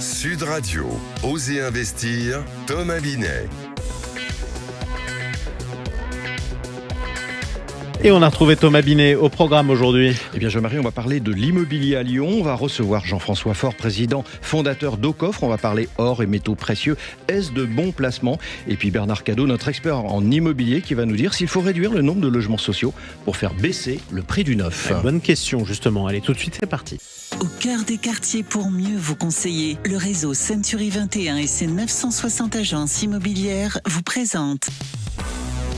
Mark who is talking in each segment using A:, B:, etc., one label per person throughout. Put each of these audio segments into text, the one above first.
A: Sud Radio, Osez investir, Thomas Binet.
B: Et on a retrouvé Thomas Binet au programme aujourd'hui.
C: Eh bien Jean-Marie, on va parler de l'immobilier à Lyon. On va recevoir Jean-François Faure, président fondateur d'Aucoffre. On va parler or et métaux précieux. Est-ce de bons placements? Et puis Bernard Cadot, notre expert en immobilier, qui va nous dire s'il faut réduire le nombre de logements sociaux pour faire baisser le prix du neuf.
B: Bonne question justement. Allez, tout de suite, c'est parti.
D: Au cœur des quartiers pour mieux vous conseiller, le réseau Century 21 et ses 960 agences immobilières vous présentent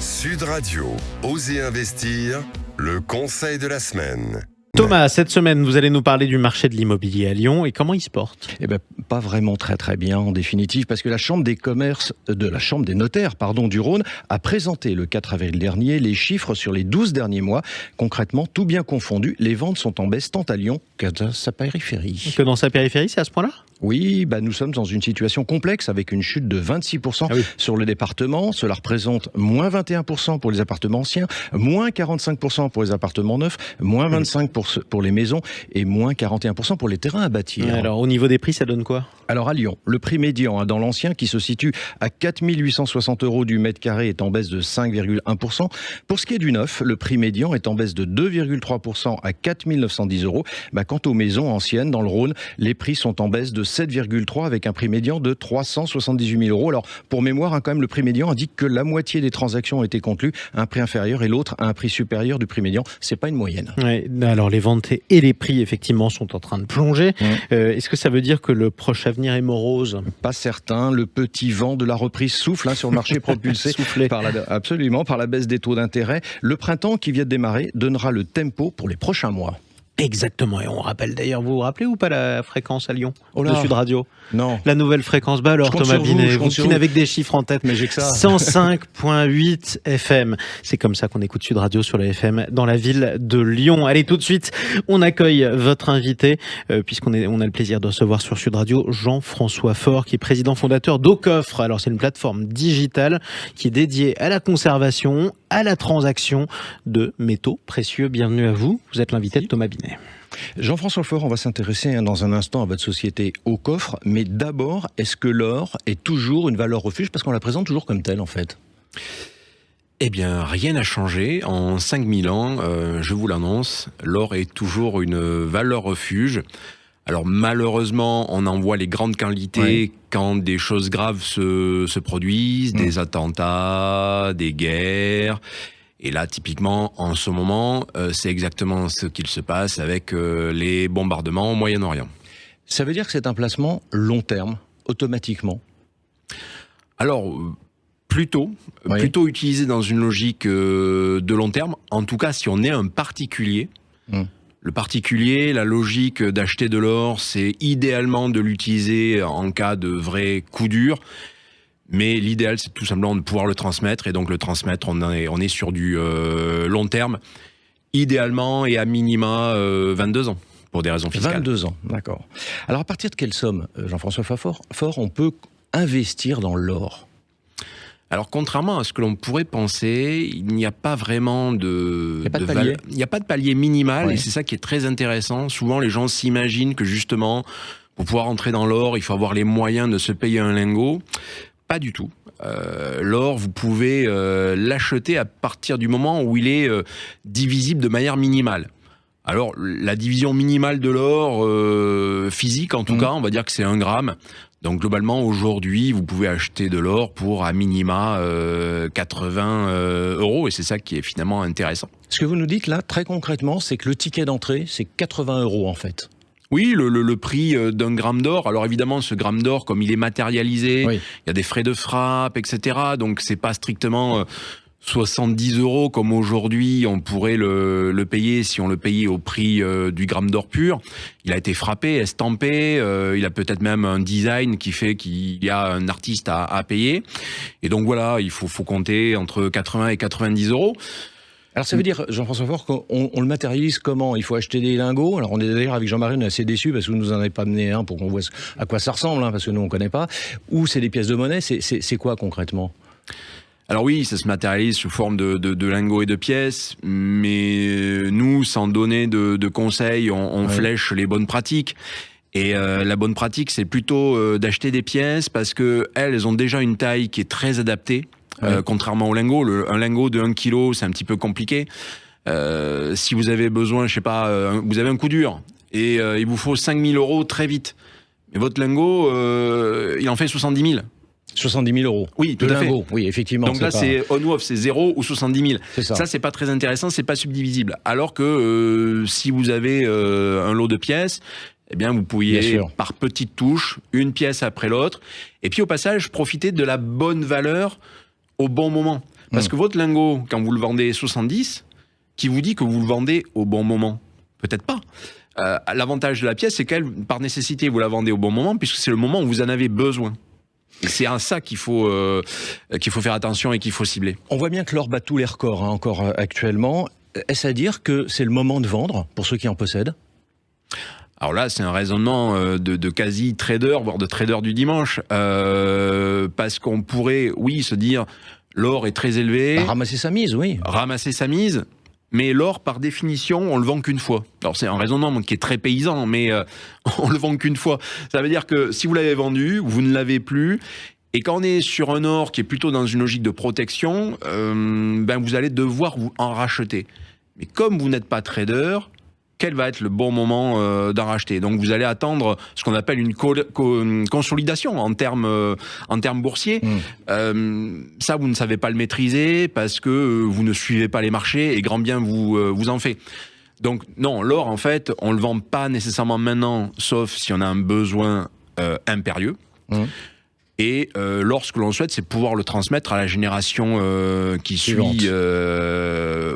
A: Sud Radio, Osez investir, le conseil de la semaine.
B: Thomas, cette semaine, vous allez nous parler du marché de l'immobilier à Lyon et comment il se porte.
C: Eh bien, pas vraiment très bien en définitive, parce que la Chambre des notaires du Rhône a présenté le 4 avril dernier les chiffres sur les 12 derniers mois. Concrètement, tout bien confondu, les ventes sont en baisse tant à Lyon qu'à sa périphérie.
B: Que dans sa périphérie, c'est à ce point-là ?
C: Oui, nous sommes dans une situation complexe avec une chute de 26% sur le département. Cela représente moins 21% pour les appartements anciens, moins 45% pour les appartements neufs, moins 25% pour les maisons et moins 41% pour les terrains à bâtir.
B: Alors, au niveau des prix, ça donne quoi ?
C: Alors à Lyon, le prix médian dans l'ancien qui se situe à 4 860 € du mètre carré est en baisse de 5,1%. Pour ce qui est du neuf, le prix médian est en baisse de 2,3% à 4 910 €. Quant aux maisons anciennes dans le Rhône, les prix sont en baisse de 7,3% avec un prix médian de 378 000 €. Alors pour mémoire, quand même, le prix médian indique que la moitié des transactions ont été conclues à un prix inférieur et l'autre à un prix supérieur du prix médian. C'est pas une moyenne.
B: Ouais, alors les ventes et les prix effectivement sont en train de plonger. Est-ce que ça veut dire que le proche avenir est morose?
C: Pas certain. Le petit vent de la reprise souffle sur le marché propulsé par la baisse des taux d'intérêt. Le printemps qui vient de démarrer donnera le tempo pour les prochains mois.
B: Exactement, et on rappelle d'ailleurs, vous vous rappelez ou pas la fréquence à Lyon de Sud Radio?
C: Non.
B: La nouvelle fréquence, alors Thomas Binet, vous qui n'avez que des chiffres en tête,
C: mais j'ai que ça.
B: 105.8 FM, c'est comme ça qu'on écoute Sud Radio sur la FM dans la ville de Lyon. Allez, tout de suite, on accueille votre invité, puisqu'on a le plaisir de recevoir sur Sud Radio Jean-François Faure, qui est président fondateur d'Aucoffre. Alors c'est une plateforme digitale qui est dédiée à la conservation, à la transaction de métaux précieux. Bienvenue à vous, vous êtes l'invité de Thomas Binet.
C: Jean-François Faure, on va s'intéresser dans un instant à votre société Aucoffre, mais d'abord, est-ce que l'or est toujours une valeur refuge, parce qu'on la présente toujours comme telle en fait?
E: Eh bien, rien n'a changé. En 5000 ans, je vous l'annonce, l'or est toujours une valeur refuge. Alors malheureusement, on en voit les grandes quantités quand des choses graves se produisent, des attentats, des guerres. Et là, typiquement, en ce moment, c'est exactement ce qu'il se passe avec les bombardements au Moyen-Orient.
C: Ça veut dire que c'est un placement long terme, automatiquement?
E: Alors, plutôt utilisé dans une logique de long terme. En tout cas, si on est un particulier, le particulier, la logique d'acheter de l'or, c'est idéalement de l'utiliser en cas de vrai coup dur. Mais l'idéal, c'est tout simplement de pouvoir le transmettre. Et donc, le transmettre, on est sur du long terme. Idéalement et à minima 22 ans, pour des raisons fiscales.
C: 22 ans, d'accord. Alors, à partir de quelle somme, Jean-François Faure, on peut investir dans l'or?
E: Alors, contrairement à ce que l'on pourrait penser, il n'y a pas vraiment
C: il n'y
E: a pas de palier minimal. Et c'est ça qui est très intéressant. Souvent, les gens s'imaginent que justement, pour pouvoir entrer dans l'or, il faut avoir les moyens de se payer un lingot. Pas du tout. L'or, vous pouvez l'acheter à partir du moment où il est divisible de manière minimale. Alors, la division minimale de l'or, physique en tout cas, on va dire que c'est 1 gramme. Donc, globalement, aujourd'hui, vous pouvez acheter de l'or pour, à minima, 80 €. Et c'est ça qui est finalement intéressant. Ce
C: que vous nous dites là, très concrètement, c'est que le ticket d'entrée, c'est 80 € en fait.
E: Oui, le prix d'un gramme d'or. Alors évidemment, ce gramme d'or, comme il est matérialisé, il y a des frais de frappe, etc. Donc c'est pas strictement 70 € comme aujourd'hui on pourrait le payer si on le payait au prix du gramme d'or pur. Il a été frappé, estampé, il a peut-être même un design qui fait qu'il y a un artiste à payer. Et donc voilà, il faut compter entre 80 et 90 €.
C: Alors ça veut dire, Jean-François Faure, qu'on le matérialise comment? Il faut acheter des lingots. Alors on est d'ailleurs avec Jean-Marie, on est assez déçus parce que vous nous en avez pas amené un pour qu'on voit à quoi ça ressemble, parce que nous on connaît pas. Ou c'est des pièces de monnaie, c'est quoi concrètement?
E: Alors oui, ça se matérialise sous forme de lingots et de pièces, mais nous, sans donner de conseils, on flèche les bonnes pratiques. Et la bonne pratique, c'est plutôt d'acheter des pièces parce que elles ont déjà une taille qui est très adaptée, contrairement au lingot. Un lingot de 1 kg, c'est un petit peu compliqué. Si vous avez besoin, je sais pas, vous avez un coup dur et il vous faut 5 000 € très vite. Mais votre lingot, il en fait 70 000.
C: 70 000 €.
E: Oui, tout à fait.
C: Oui, effectivement.
E: Donc là, c'est on ou off, c'est 0 ou 70 000.
C: C'est ça.
E: Ça, c'est pas très intéressant, c'est pas subdivisible. Alors que si vous avez un lot de pièces, eh bien, vous pourriez, par petites touches, une pièce après l'autre. Et puis, au passage, profiter de la bonne valeur au bon moment. Parce que votre lingot, quand vous le vendez 70, qui vous dit que vous le vendez au bon moment? Peut-être pas. L'avantage de la pièce, c'est qu'elle, par nécessité, vous la vendez au bon moment, puisque c'est le moment où vous en avez besoin. Et c'est à ça qu'il faut faire attention et qu'il faut cibler.
C: On voit bien que l'or bat tous les records encore actuellement. Est-ce à dire que c'est le moment de vendre pour ceux qui en possèdent?
E: Alors là, c'est un raisonnement de quasi-trader, voire de trader du dimanche. Parce qu'on pourrait, oui, se dire, l'or est très élevé.
C: Ramasser sa mise, oui.
E: Ramasser sa mise. Mais l'or, par définition, on le vend qu'une fois. Alors c'est un raisonnement qui est très paysan, mais on le vend qu'une fois. Ça veut dire que si vous l'avez vendu, vous ne l'avez plus. Et quand on est sur un or qui est plutôt dans une logique de protection, ben vous allez devoir vous en racheter. Mais comme vous n'êtes pas trader, quel va être le bon moment d'en racheter? Donc vous allez attendre ce qu'on appelle une consolidation en termes boursiers. Ça, vous ne savez pas le maîtriser parce que vous ne suivez pas les marchés et grand bien vous en fait. Donc non, l'or, en fait, on le vend pas nécessairement maintenant, sauf si on a un besoin impérieux. Et lorsque l'on souhaite, c'est pouvoir le transmettre à la génération qui suit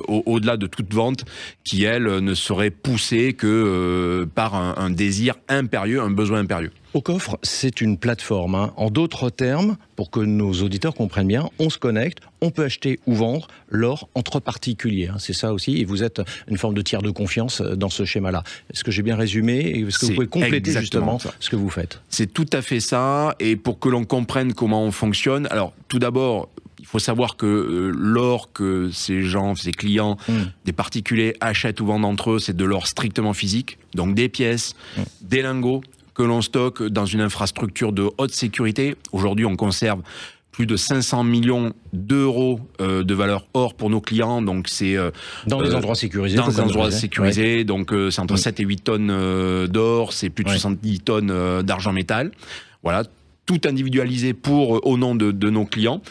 E: au-delà de toute vente, qui, elle, ne serait poussée que par un désir impérieux, un besoin impérieux.
C: Aucoffre, c'est une plateforme. En d'autres termes, pour que nos auditeurs comprennent bien, on se connecte, on peut acheter ou vendre l'or entre particuliers. C'est ça aussi, et vous êtes une forme de tiers de confiance dans ce schéma-là. Est-ce que j'ai bien résumé? Est-ce que vous pouvez compléter justement ce que vous faites? C'est
E: tout à fait ça, et pour que l'on comprenne comment on fonctionne, alors tout d'abord, il faut savoir que l'or que ces gens, ces clients, des particuliers achètent ou vendent entre eux, c'est de l'or strictement physique, donc des pièces, des lingots, que l'on stocke dans une infrastructure de haute sécurité. Aujourd'hui, on conserve plus de 500 millions d'euros de valeur or pour nos clients. Donc c'est
C: dans des endroits sécurisés.
E: Dans des endroits sécurisés. Donc c'est entre 7 et 8 tonnes d'or, c'est plus de 70 tonnes d'argent métal. Voilà, tout individualisé au nom de nos clients.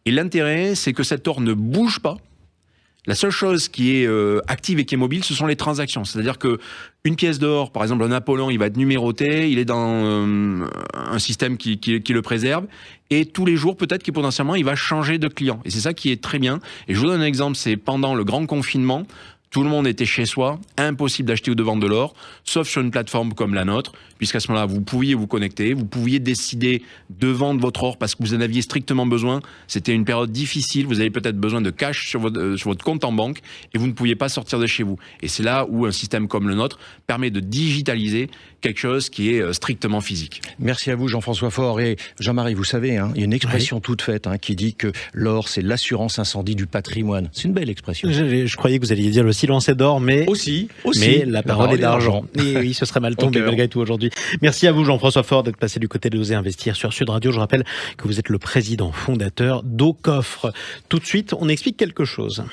E: Et l'intérêt, c'est que cet or ne bouge pas. La seule chose qui est active et qui est mobile, ce sont les transactions. C'est-à-dire que une pièce d'or, par exemple un Napoléon, il va être numéroté, il est dans un système qui le préserve, et tous les jours, peut-être que potentiellement, il va changer de client. Et c'est ça qui est très bien. Et je vous donne un exemple, c'est pendant le grand confinement, tout le monde était chez soi, impossible d'acheter ou de vendre de l'or, sauf sur une plateforme comme la nôtre, puisqu'à ce moment-là, vous pouviez vous connecter, vous pouviez décider de vendre votre or parce que vous en aviez strictement besoin. C'était une période difficile, vous avez peut-être besoin de cash sur votre compte en banque et vous ne pouviez pas sortir de chez vous. Et c'est là où un système comme le nôtre permet de digitaliser quelque chose qui est strictement physique.
C: Merci à vous Jean-François Faure. Et Jean-Marie, vous savez, il y a une expression toute faite qui dit que l'or, c'est l'assurance incendie du patrimoine. C'est une belle expression.
B: Je croyais que vous alliez dire le silence est d'or, mais la parole est d'argent. Et oui, ce serait mal tombé malgré tout aujourd'hui. Merci à vous Jean-François Faure d'être passé du côté d'Oser Investir sur Sud Radio. Je rappelle que vous êtes le président fondateur d'Aucoffre. Tout de suite, on explique quelque chose.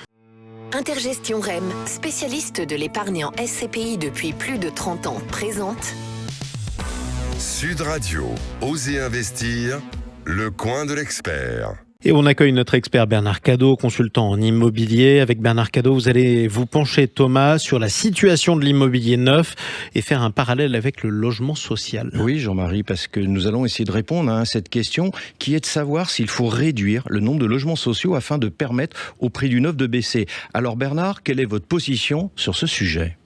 F: Intergestion REM, spécialiste de l'épargne en SCPI depuis plus de 30 ans, présente
A: Sud Radio, Oser Investir, le coin de l'expert.
B: Et on accueille notre expert Bernard Cadot, consultant en immobilier. Avec Bernard Cadot, vous allez vous pencher, Thomas, sur la situation de l'immobilier neuf et faire un parallèle avec le logement social.
C: Oui, Jean-Marie, parce que nous allons essayer de répondre à cette question qui est de savoir s'il faut réduire le nombre de logements sociaux afin de permettre au prix du neuf de baisser. Alors Bernard, quelle est votre position sur ce sujet ?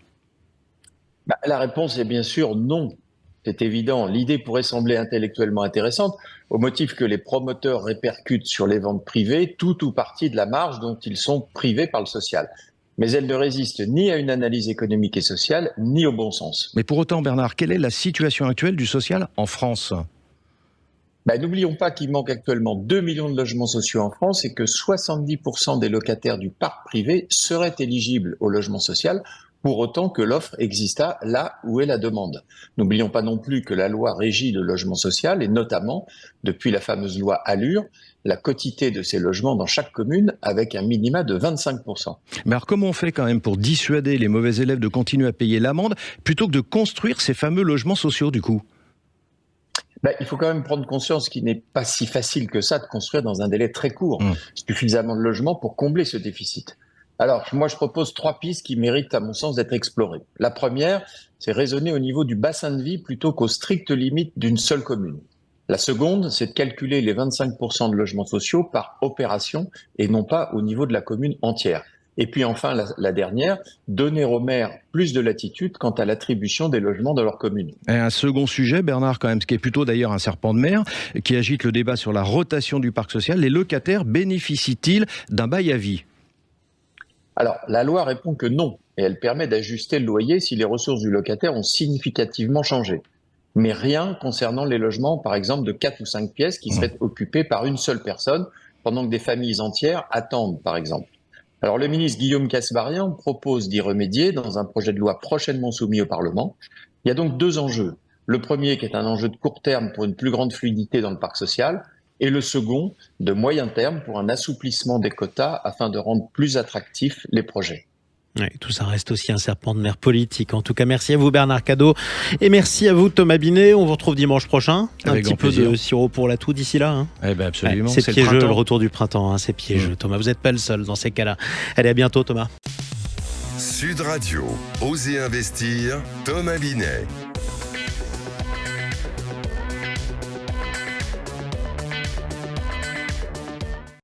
G: La réponse est bien sûr non. C'est évident. L'idée pourrait sembler intellectuellement intéressante au motif que les promoteurs répercutent sur les ventes privées tout ou partie de la marge dont ils sont privés par le social. Mais elle ne résiste ni à une analyse économique et sociale, ni au bon sens.
C: Mais pour autant, Bernard, quelle est la situation actuelle du social en France ?
G: N'oublions pas qu'il manque actuellement 2 millions de logements sociaux en France et que 70% des locataires du parc privé seraient éligibles au logement social, pour autant que l'offre exista là où est la demande. N'oublions pas non plus que la loi régit le logement social et notamment, depuis la fameuse loi Allure, la quotité de ces logements dans chaque commune avec un minima de 25%.
C: Mais alors comment on fait quand même pour dissuader les mauvais élèves de continuer à payer l'amende plutôt que de construire ces fameux logements sociaux du coup ?
G: Il faut quand même prendre conscience qu'il n'est pas si facile que ça de construire dans un délai très court suffisamment de logements pour combler ce déficit. Alors, moi, je propose 3 pistes qui méritent, à mon sens, d'être explorées. La première, c'est raisonner au niveau du bassin de vie plutôt qu'aux strictes limites d'une seule commune. La seconde, c'est de calculer les 25% de logements sociaux par opération et non pas au niveau de la commune entière. Et puis enfin, la dernière, donner aux maires plus de latitude quant à l'attribution des logements dans leur commune.
C: Et un second sujet, Bernard, quand même, ce qui est plutôt d'ailleurs un serpent de mer, qui agite le débat sur la rotation du parc social. Les locataires bénéficient-ils d'un bail à vie ?
G: Alors, la loi répond que non, et elle permet d'ajuster le loyer si les ressources du locataire ont significativement changé. Mais rien concernant les logements, par exemple, de 4 ou 5 pièces qui seraient occupés par une seule personne, pendant que des familles entières attendent, par exemple. Alors, le ministre Guillaume Kasbarian propose d'y remédier dans un projet de loi prochainement soumis au Parlement. Il y a donc 2 enjeux. Le premier qui est un enjeu de court terme pour une plus grande fluidité dans le parc social, et le second de moyen terme pour un assouplissement des quotas afin de rendre plus attractifs les projets.
B: Oui, tout ça reste aussi un serpent de mer politique. En tout cas, merci à vous Bernard Cadot et merci à vous Thomas Binet. On vous retrouve dimanche prochain.
C: Avec
B: un petit peu de sirop pour la toux d'ici là. Hein.
C: Eh ben absolument.
B: C'est piégeux, le retour du printemps. Hein, c'est piégeux. Thomas, vous n'êtes pas le seul dans ces cas-là. Allez, à bientôt Thomas.
A: Sud Radio, Osez investir, Thomas Binet.